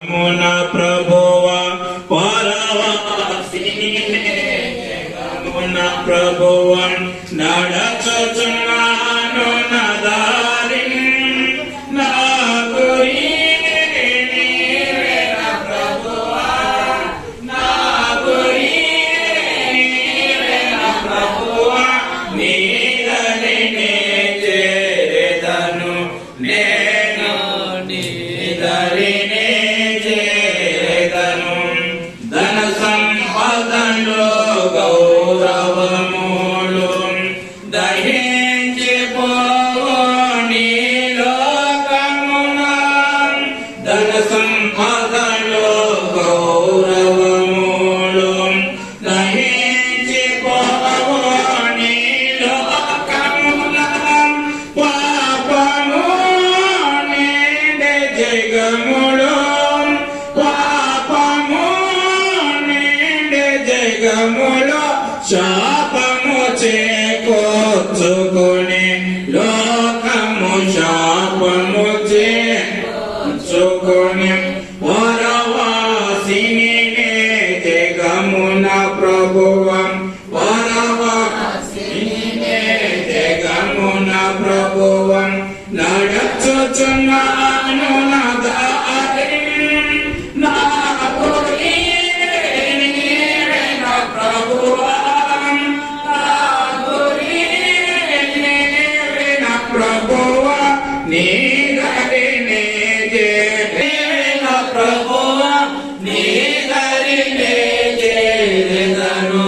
మున ప్రభువా పరవాసిని మున ప్రభువా నడచుచున్నాను నా దారిని నా గురి నీవే నా ప్రభువా నా గురి నీవే నా ప్రభువా నీ దరిని చేరెదను నేను నీ దరిని ధన సంపదలో గౌరవములు దహించిపోవు నీ లోకమున ధన సంపదలో గౌరవములు దహించిపోవు నీ లోకమున పాపము నిండే జగములు జగములో శాపము చేకూర్చుకుని లోకము శాపము చేకూర్చుకుని పరవాసిని జగమున ప్రభువం పరవాసిని జగమున ప్రభువం నడచుచున్నాను నా దారిని నా గురి నీ దరిని చేరెదను ప్రభువా నీ దరిని చేరెదను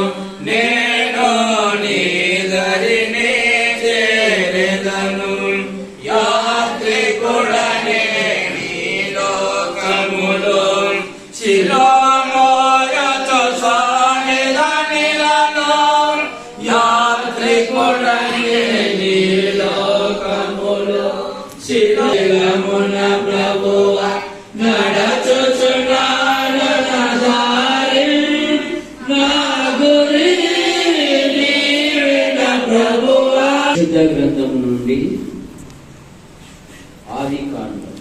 నేను నీ దరిని చేరెదను యాత్రికుడనే నీ లోకములో శిరోమోయతో సానిధనిలను యాత్రికుడనే నీ లోకములో శిరమున ప్రభువా నడచుచున్నాను నా దారిని నా గురి నీవే నా ప్రభువా. పరిశుద్ధ గ్రంథం నుండి ఆదికాండం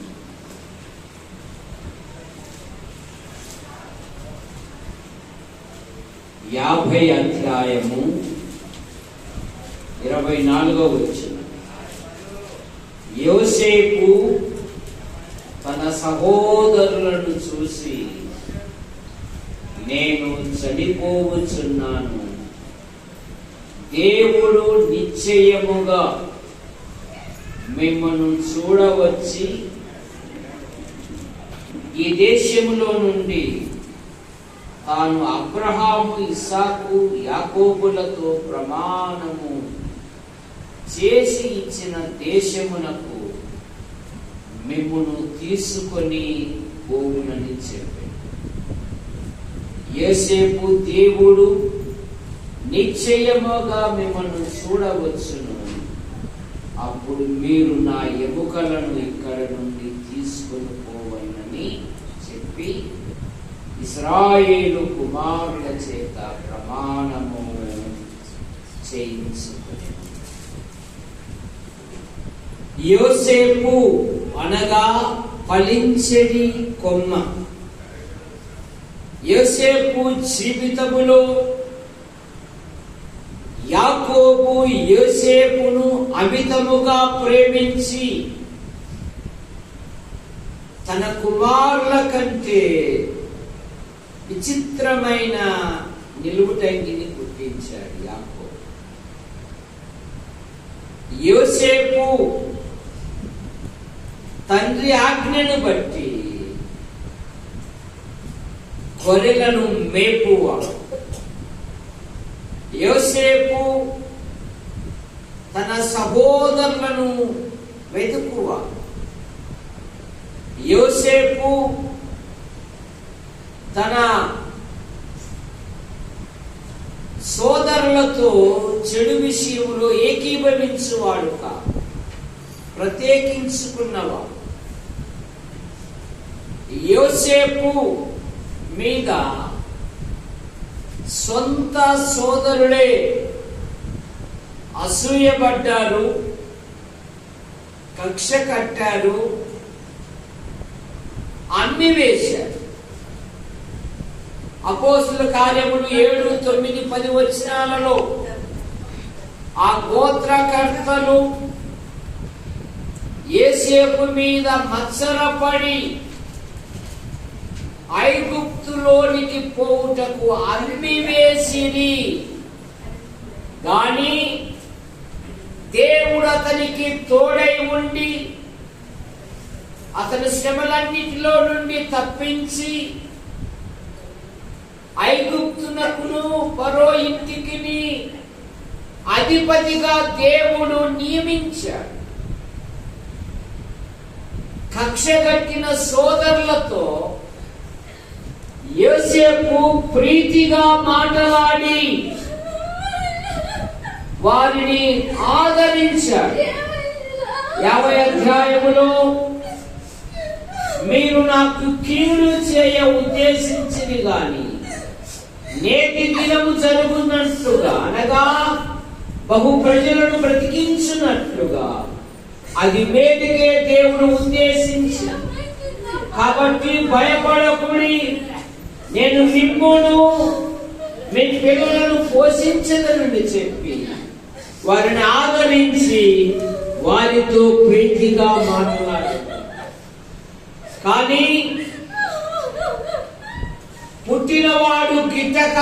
50 అధ్యాయము 24వ వచనం. యోసేపు తన సహోదరులను చూసి, నేను చనిపోవచ్చున్నాను, దేవుడు నిశ్చయముగా మిమ్మల్ని చూడవచ్చి ఈ దేశములో నుండి తాను అబ్రహాము, ఇస్సాకు, యాకోబులతో ప్రమాణము చేసి ఇచ్చిన దేశమునకు మిమ్మును తీసుకొని పోవునని చెప్పాడు. యోసేపు, దేవుడు నిశ్చయముగా మిమ్మల్ని చూడవచ్చును, అప్పుడు మీరు నా ఎముకలను ఇక్కడ నుండి తీసుకొని పోవనని చెప్పి ఇశ్రాయేలు కుమారుల చేత ప్రమాణము చేయించుకుని. యోసేపు అనగా ఫలించని కొమ్మ. యోసేపు జీవితములో యాకోబు యోసేపును అమితముగా ప్రేమించి తన కుమారుల కంటే విచిత్రమైన నిలువుటంగిని గుర్తించాడు యాకోబు. యోసేపు తండ్రి ఆజ్ఞను బట్టి గొర్రెలను మేపువాడు. యోసేపు తన సహోదరులను వెతుకువాడు. యోసేపు తన సోదరులతో చెడు విషయంలో ఏకీభవించువాడు కాదు, ప్రత్యేకించుకున్నవాడు. యోసేపు మీద సొంత సోదరులే అసూయపడ్డారు, కక్ష కట్టారు, అమ్మి వేశారు. అపోస్తుల కార్యములు 7, 9, 10 వచనాలలో ఆ గోత్రకర్తలు యోసేపు మీద మత్సరపడి ఐగుప్తులోనికి పోవుటకు అమ్మి వేసిరి. కానీ దేవుడు అతనికి తోడై ఉండి అతని శ్రమలన్నిటిలో నుండి తప్పించి ఐగుప్తునకును ఫరో ఇంటికి అధిపతిగా దేవుడు నియమించాడు. కక్షగట్టిన సోదరులతో యోసేపు ప్రీతిగా మాట్లాడి వారిని ఆదరించాడు. 50వ అధ్యాయములో మీరు నాకు కీడు చేయ ఉద్దేశించింది గాని నేటి దినము జరుగునట్లుగా అనగా బహు ప్రజలను బ్రతికించున్నట్లుగా అది మేటికే దేవుడు ఉద్దేశించాడు. కాబట్టి భయపడకుడి, నేను మిమ్మును మీ పిల్లలను పోషించదనని చెప్పి వారిని ఆదరించి వారితో ప్రీతిగా మాట్లాడారు. కానీ పుట్టినవాడు గిట్టక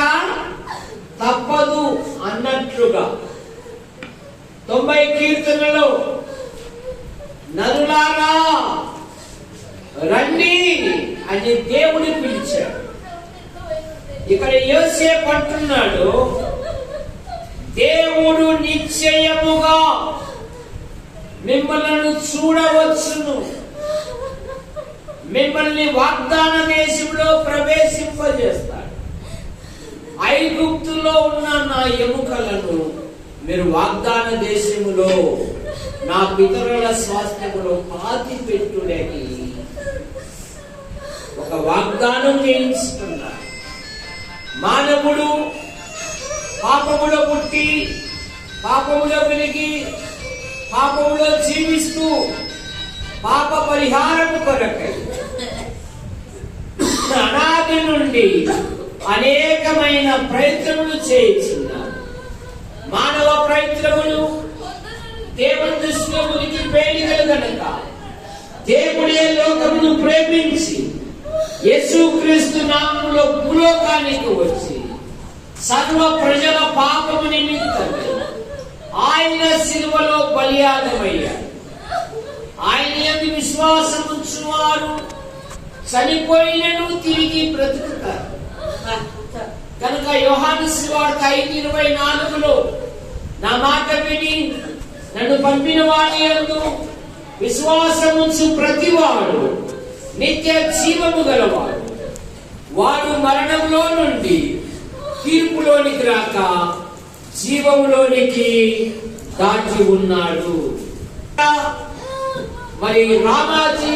తప్పదు అన్నట్లుగా 90 కీర్తనలో నరులారా రండి అని దేవుడు పిలిచాడు. ఇక్కడ యోసేపు అంటున్నాడు, దేవుడు నిశ్చయముగా మిమ్మల్ని చూడవచ్చును, మిమ్మల్ని వాగ్దాన దేశంలో ప్రవేశింపజేస్తాడు. ఐగుప్తులో ఉన్న నా ఎముకలను మీరు వాగ్దాన దేశములో నా పితరుల స్వాస్థ్యములో పాతి పెట్టుడని ఒక వాగ్దానం చేయించుకున్నాడు. మానవుడు పాపములో పుట్టి పాపములో పెరిగి పాపములో జీవిస్తూ పాప పరిహారము కొరకై అనాది నుండి అనేకమైన ప్రయత్నములు చేయించున్నారు. మానవ ప్రయత్నములు దేవుని దృష్టిలో మునికి పేలికలు గనుక దేవుడే లోకమును ప్రేమించి యేసుక్రీస్తు నామములో భూలోకానికి వచ్చి సర్వ ప్రజల పాపము నిమిత్తమై ఆయన శిలువలో బలియాగమయ్యాడు. ఆయన యందు విశ్వాసం ఉంచువారు చనిపోయినను తిరిగి బ్రతుకుతారు కనుక యోహాను సువార్త 5:24లో నా మాట విని నన్ను పంపిన వాని యందు విశ్వాసముంచు ప్రతివాడు నిత్య జీవము గలవాడు, వాడు మరణంలో నుండి తీర్పులోనికి రాక జీవములోనికి దాటి ఉన్నాడు. మరి రామాజీ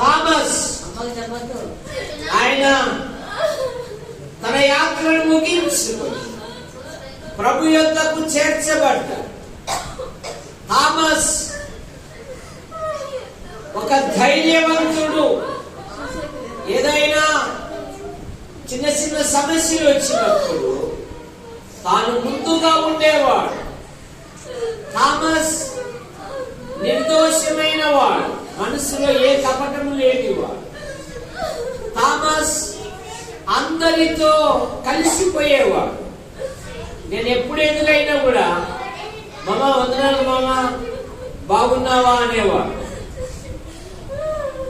థామస్ ఆయన తన యాత్రను ముగించుకొని ప్రభు యొద్దకు చేర్చబడ్డాడు. థామస్ ఒక ధైర్యవంతుడు. ఏదైనా చిన్న చిన్న సమస్యలు వచ్చినప్పుడు తాను ముందుగా ఉండేవాడు. థామస్ నిర్దోషమైన వాడు, మనసులో ఏ కపటము లేనివాడు. థామస్ అందరితో కలిసిపోయేవాడు. నేను ఎప్పుడు ఎదురైనా కూడా మామ వందనాలు మామ బాగున్నావా అనేవాడు.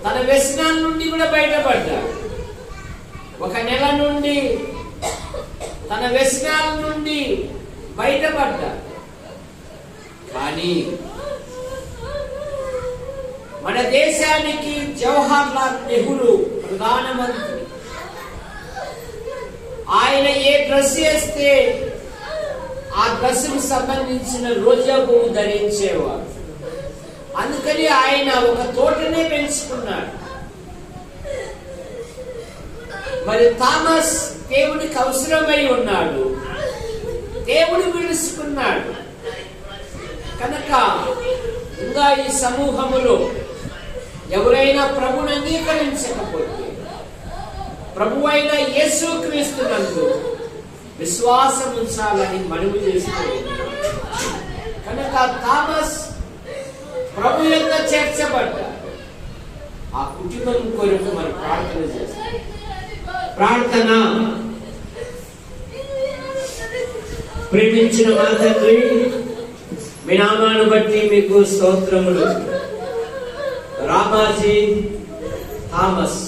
తన వ్యసనాల నుండి కూడా బయటపడ్డాడు. 1 నెల నుండి తన వ్యసనాల నుండి బయటపడ్డాడు. కానీ మన దేశానికి జవహర్లాల్ నెహ్రూ ప్రధానమంత్రి. ఆయన ఏ డ్రెస్ వేస్తే ఆ డ్రెస్సుకు సంబంధించిన రోజా పువ్వు ధరించేవారు. అందుకని ఆయన ఒక తోటనే పెంచుకున్నాడు. మరి థామస్ దేవుడికి అవసరమై ఉన్నాడు, దేవుడు ఎవరైనా ప్రభుని అంగీకరించకపోతే ప్రభువైన యేసుక్రీస్తునందు విశ్వాసం ఉంచాలని మనవి చేస్తూ ఉన్నాడు. కనుక థామస్ ప్రభు యొక్క చేర్చబడ్డాడు. ఆ కుటుంబం కొరకు మనం ప్రార్థన చేస్తాం. ప్రార్థన. ప్రేమించిన మా తండ్రి, మీ నామాను బట్టి మీకు స్తోత్రములు. రామాజీ థామస్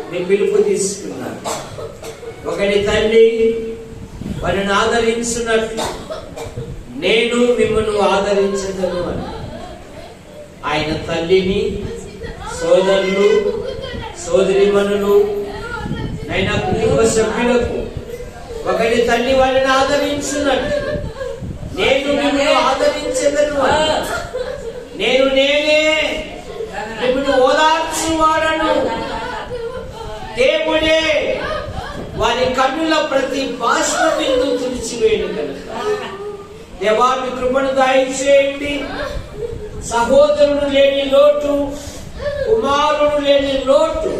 మీ పిలుపు తీసుకున్నారు. ఒకటి తల్లి వారిని ఆదరించినట్లు నేను మిమ్మల్ని ఆదరించదను అని ఆయన తల్లిని, సోదరులు, సోదరిమణులు అయినా కుటుంబ సభ్యులకు ఒకటి తల్లి వారిని ఆదరించినట్లు నేను మిమ్మల్ని ఆదరించదను అని, నేనే మిమ్మల్ని ఓదార్చువాడను. దేవుడే వారి కన్నుల ప్రతి బాష్ప బిందు తుడిచివేయను కనుక దేవా మీ కృపను దయచేయండి. సహోదరుడు లేని లోటు, కుమారుడు లేని లోటు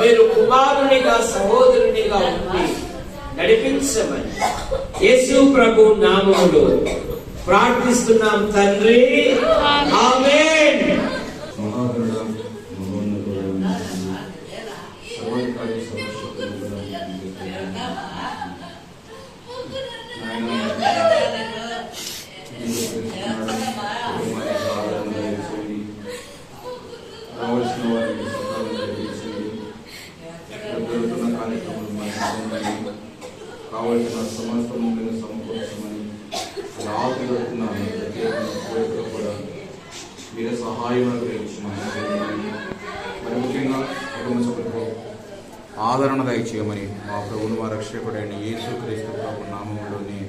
మీరు కుమారునిగా సహోదరునిగా ఉండి నడిపించమని యేసు ప్రభు నామములో ప్రార్థిస్తున్నాం తండ్రి, ఆమేన్. కావలసిన సమస్తము మీద సమకూర్చమని రాత్రి పెడుతున్నాను. ప్రత్యేకంగా కూడా మీరే సహాయం అనుగ్రహించమని, మరి ముఖ్యంగా కుటుంబ సభ్యులకు ఆదరణ దయచేయమని మా ప్రభువును మా రక్షకుడైన యేసుక్రీస్తు ప్రభు నామములోనే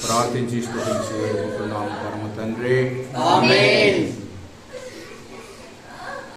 ప్రార్థించి స్తుతించి వేడుకుంటున్నాము పరమ తండ్రి, ఆమేన్.